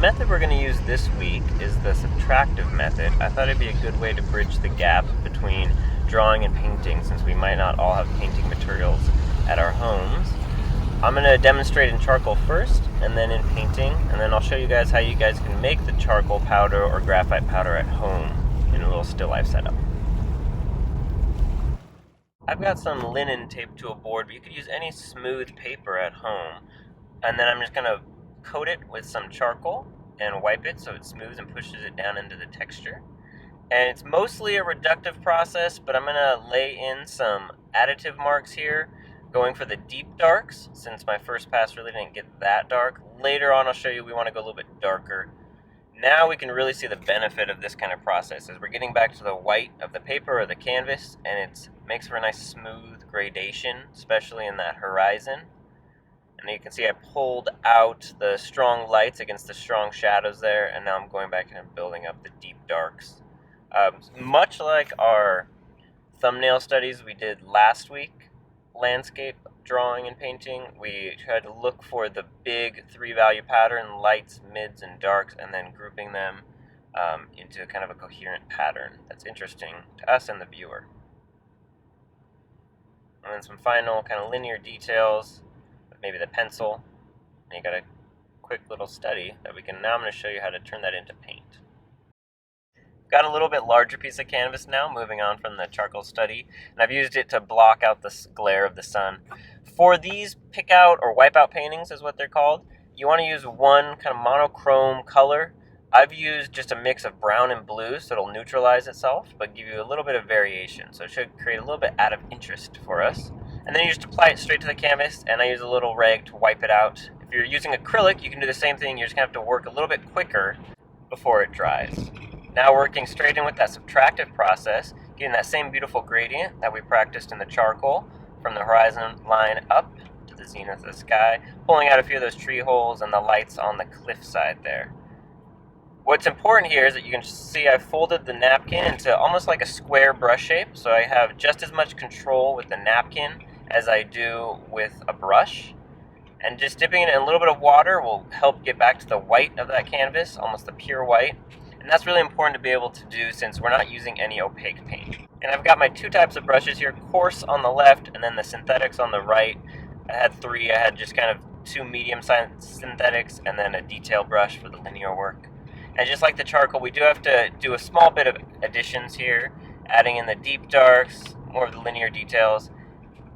method we're going to use this week is the subtractive method. I thought it'd be a good way to bridge the gap between drawing and painting, since we might not all have painting materials at our homes. I'm going to demonstrate in charcoal first, and then in painting, and then I'll show you guys how you guys can make the charcoal powder or graphite powder at home in a little still life setup. I've got some linen taped to a board, but you could use any smooth paper at home. And then I'm just going to coat it with some charcoal and wipe it so it smooths and pushes it down into the texture. And it's mostly a reductive process, but I'm going to lay in some additive marks here, going for the deep darks, since my first pass really didn't get that dark. Later on I'll show you we want to go a little bit darker. Now we can really see the benefit of this kind of process as we're getting back to the white of the paper or the canvas, and it makes for a nice smooth gradation, especially in that horizon. And you can see I pulled out the strong lights against the strong shadows there, and now I'm going back in and building up the deep darks. Much like our thumbnail studies we did last week, landscape drawing and painting, we tried to look for the big 3-value pattern, lights, mids, and darks, and then grouping them into kind of a coherent pattern that's interesting to us and the viewer. And then some final kind of linear details, maybe the pencil, and you got a quick little study that I'm going to show you how to turn that into paint. Got a little bit larger piece of canvas now, moving on from the charcoal study, and I've used it to block out the glare of the sun. For these pick out or wipe out paintings is what they're called, you want to use one kind of monochrome color. I've used just a mix of brown and blue, so it'll neutralize itself, but give you a little bit of variation, so it should create a little bit out of interest for us. And then you just apply it straight to the canvas, and I use a little rag to wipe it out. If you're using acrylic, you can do the same thing, you're just going to have to work a little bit quicker before it dries. Now working straight in with that subtractive process, getting that same beautiful gradient that we practiced in the charcoal, from the horizon line up to the zenith of the sky, pulling out a few of those tree holes and the lights on the cliffside there. What's important here is that you can see I folded the napkin into almost like a square brush shape, so I have just as much control with the napkin as I do with a brush. And just dipping it in a little bit of water will help get back to the white of that canvas, almost the pure white. And that's really important to be able to do since we're not using any opaque paint. And I've got my two types of brushes here, coarse on the left and then the synthetics on the right. I had three. I had just kind of two medium-sized synthetics and then a detail brush for the linear work. And just like the charcoal, we do have to do a small bit of additions here, adding in the deep darks, more of the linear details.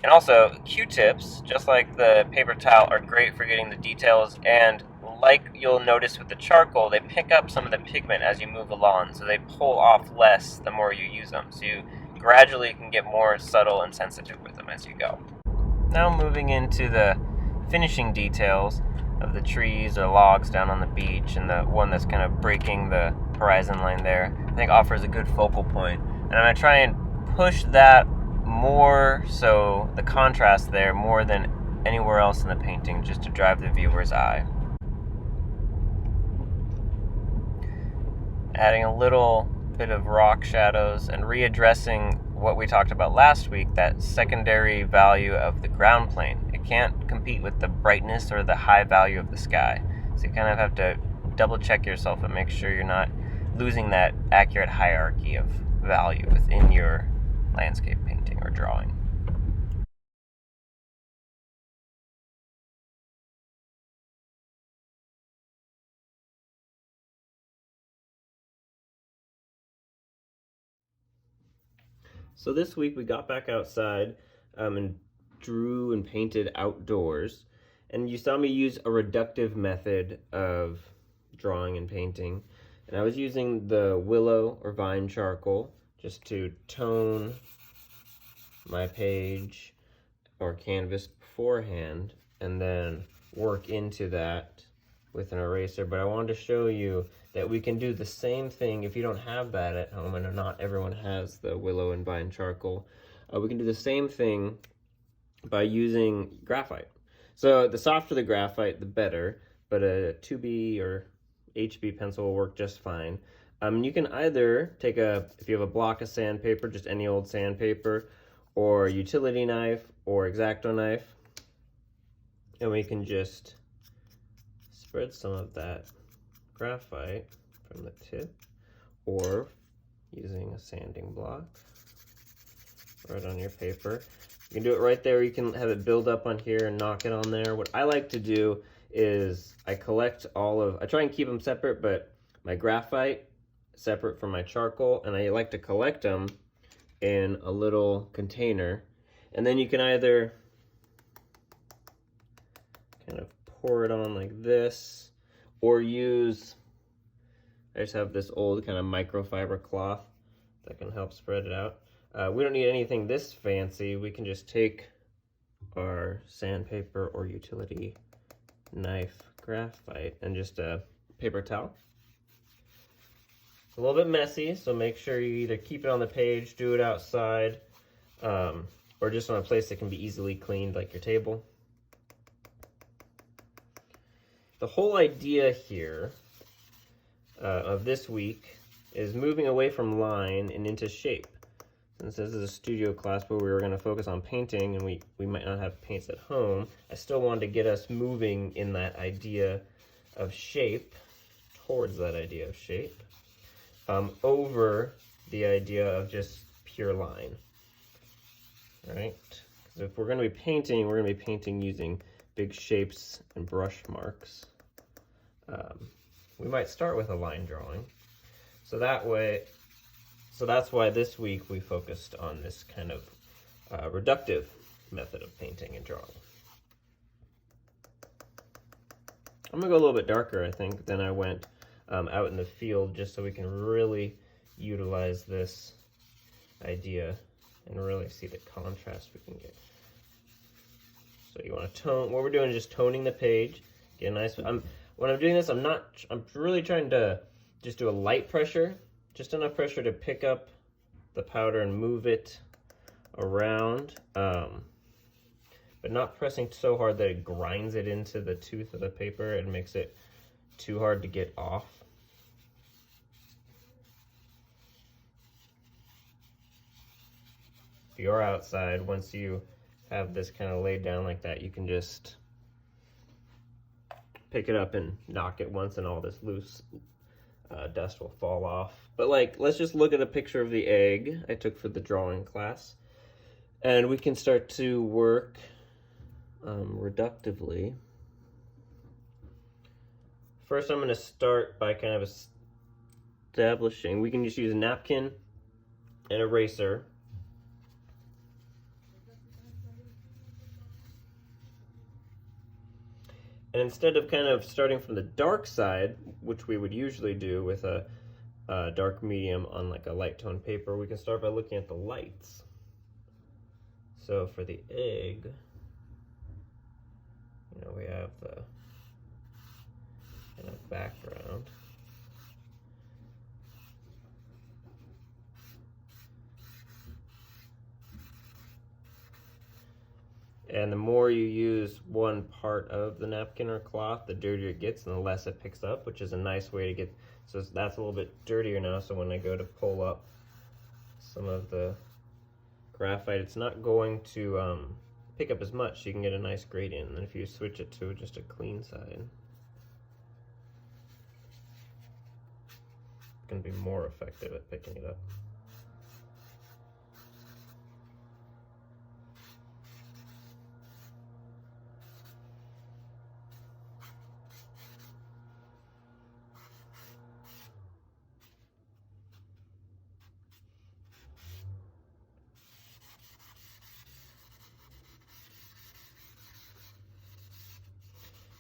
And also, Q-tips, just like the paper towel, are great for getting the details, and like you'll notice with the charcoal, they pick up some of the pigment as you move along, so they pull off less the more you use them. So you gradually can get more subtle and sensitive with them as you go. Now moving into the finishing details of the trees or logs down on the beach, and the one that's kind of breaking the horizon line there, I think offers a good focal point. And I'm going to try and push that more, so the contrast there more than anywhere else in the painting, just to drive the viewer's eye. Adding a little bit of rock shadows and readdressing what we talked about last week, that secondary value of the ground plane. It can't compete with the brightness or the high value of the sky. So you kind of have to double check yourself and make sure you're not losing that accurate hierarchy of value within your landscape painting or drawing. So this week we got back outside and drew and painted outdoors. And you saw me use a reductive method of drawing and painting. And I was using the willow or vine charcoal just to tone my page or canvas beforehand and then work into that with an eraser. But I wanted to show you that we can do the same thing if you don't have that at home, and not everyone has the willow and vine charcoal. We can do the same thing by using graphite. So the softer the graphite, the better, but a 2B or HB pencil will work just fine. You can either take if you have a block of sandpaper, just any old sandpaper, or a utility knife or X-Acto knife, and we can just spread some of that graphite from the tip, or using a sanding block right on your paper. You can do it right there. You can have it build up on here and knock it on there. What I like to do is I try and keep them separate, but my graphite separate from my charcoal, and I like to collect them in a little container. And then you can either kind of pour it on like this, or I just have this old kind of microfiber cloth that can help spread it out. We don't need anything this fancy. We can just take our sandpaper or utility knife graphite and just a paper towel. It's a little bit messy, so make sure you either keep it on the page, do it outside, or just on a place that can be easily cleaned, like your table. The whole idea here of this week is moving away from line and into shape. Since this is a studio class where we were going to focus on painting and we might not have paints at home, I still wanted to get us moving in that idea of shape, towards that idea of shape, over the idea of just pure line. All right? So if we're going to be painting, we're going to be painting using big shapes and brush marks. We might start with a line drawing. So that's why this week we focused on this kind of reductive method of painting and drawing. I'm gonna go a little bit darker, I think, than I went out in the field, just so we can really utilize this idea and really see the contrast we can get. So you want to tone. What we're doing is just toning the page. Get a nice. When I'm doing this, I'm really trying to just do a light pressure, just enough pressure to pick up the powder and move it around, but not pressing so hard that it grinds it into the tooth of the paper and makes it too hard to get off. If you're outside, once you have this kind of laid down like that, you can just pick it up and knock it once and all this loose dust will fall off. But let's just look at a picture of the egg I took for the drawing class, and we can start to work reductively. First, I'm going to start by kind of establishing. We can just use a napkin and eraser. And instead of kind of starting from the dark side, which we would usually do with a dark medium on like a light tone paper, we can start by looking at the lights. So for the egg, we have the kind of background. And the more you use one part of the napkin or cloth, the dirtier it gets and the less it picks up, which is a nice way to get, so that's a little bit dirtier now, so when I go to pull up some of the graphite, it's not going to pick up as much, so you can get a nice gradient. And then if you switch it to just a clean side, it's going to be more effective at picking it up.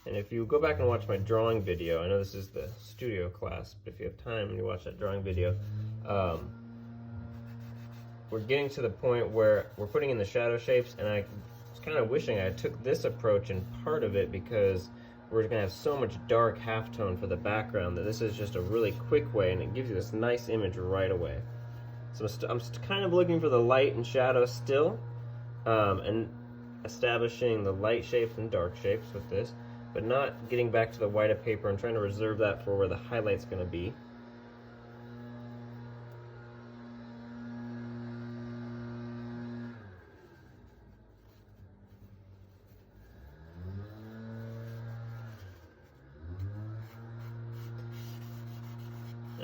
And if you go back and watch my drawing video, I know this is the studio class, but if you have time and you watch that drawing video, we're getting to the point where we're putting in the shadow shapes, and I was kind of wishing I took this approach in part of it, because we're going to have so much dark halftone for the background that this is just a really quick way, and it gives you this nice image right away. So I'm kind of looking for the light and shadow still, and establishing the light shapes and dark shapes with this, but not getting back to the white of paper and trying to reserve that for where the highlight's going to be.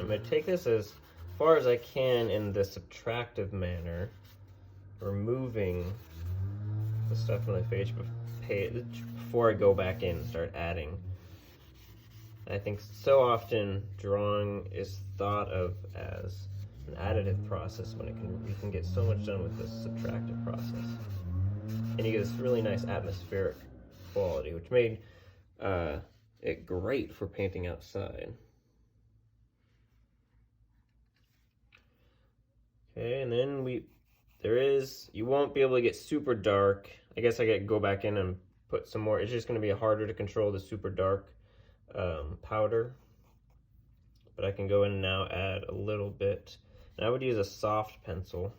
I'm going to take this as far as I can in the subtractive manner, removing the stuff on the page before I go back in and start adding. I think so often drawing is thought of as an additive process when you can get so much done with this subtractive process. And you get this really nice atmospheric quality, which made it great for painting outside. Okay, and then you won't be able to get super dark. I guess I gotta go back in and put some more. It's just gonna be harder to control the super dark powder. But I can go in and now add a little bit. And I would use a soft pencil.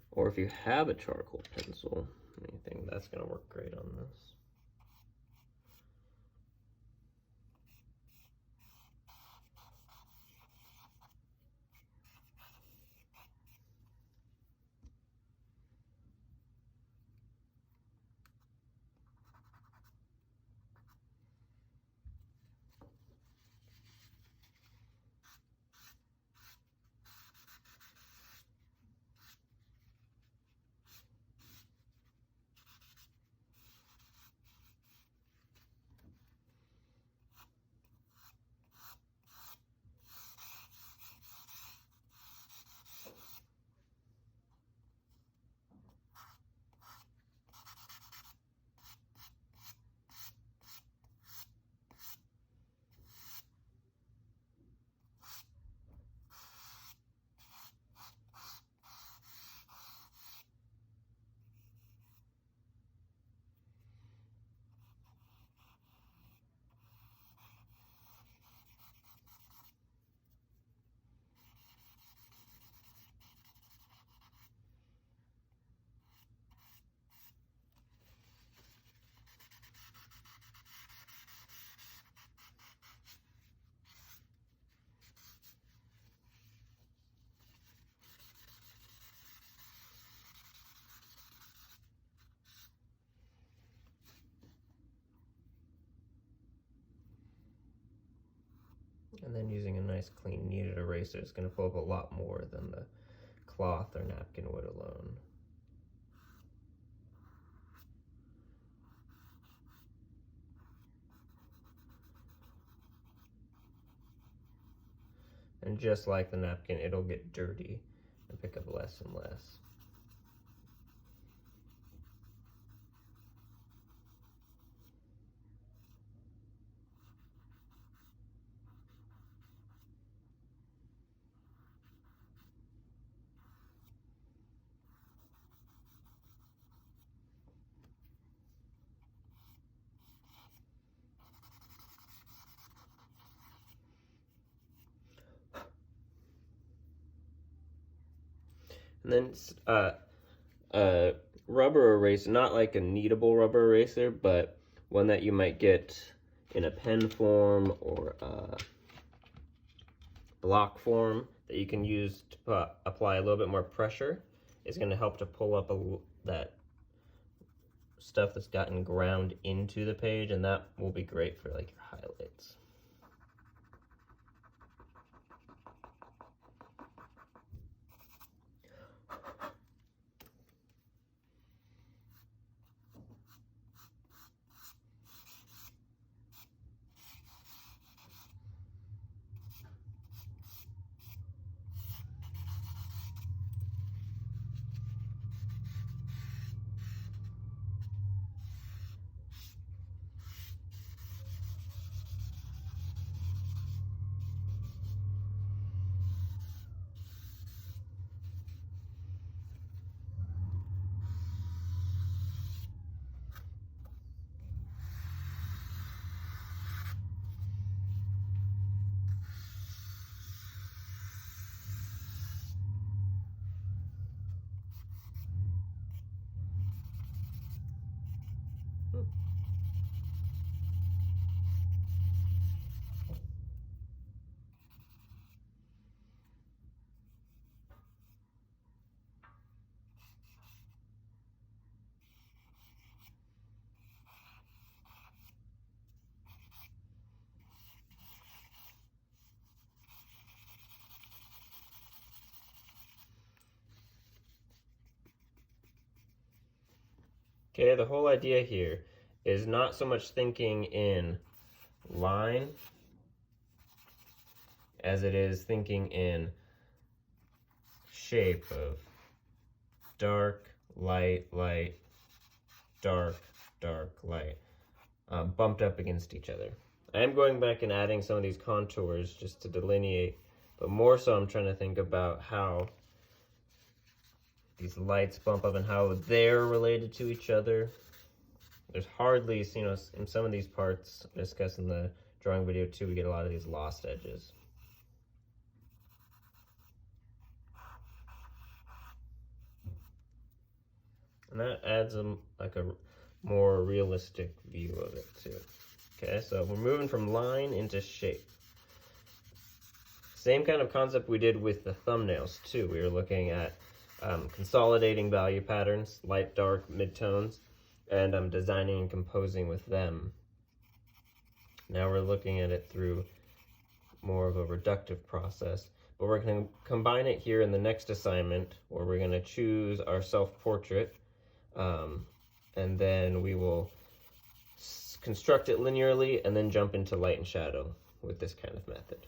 Or if you have a charcoal pencil, I think that's gonna work great on this. And then using a nice clean kneaded eraser, it's going to pull up a lot more than the cloth or napkin would alone. And just like the napkin, it'll get dirty and pick up less and less. And then rubber eraser, not like a kneadable rubber eraser, but one that you might get in a pen form or a block form that you can use to apply a little bit more pressure, is going to help to pull up that stuff that's gotten ground into the page, and that will be great for like your highlights. Okay, the whole idea here is not so much thinking in line as it is thinking in shape of dark, light, light, dark, dark, light, bumped up against each other. I am going back and adding some of these contours just to delineate, but more so I'm trying to think about how these lights bump up and how they're related to each other. There's hardly, you know, in some of these parts, I discussed in the drawing video too, we get a lot of these lost edges. And that adds like a more realistic view of it too. Okay, so we're moving from line into shape. Same kind of concept we did with the thumbnails too. We were looking at consolidating value patterns, light, dark, midtones, and designing and composing with them. Now we're looking at it through more of a reductive process, but we're going to combine it here in the next assignment where we're going to choose our self-portrait, and then we will construct it linearly and then jump into light and shadow with this kind of method.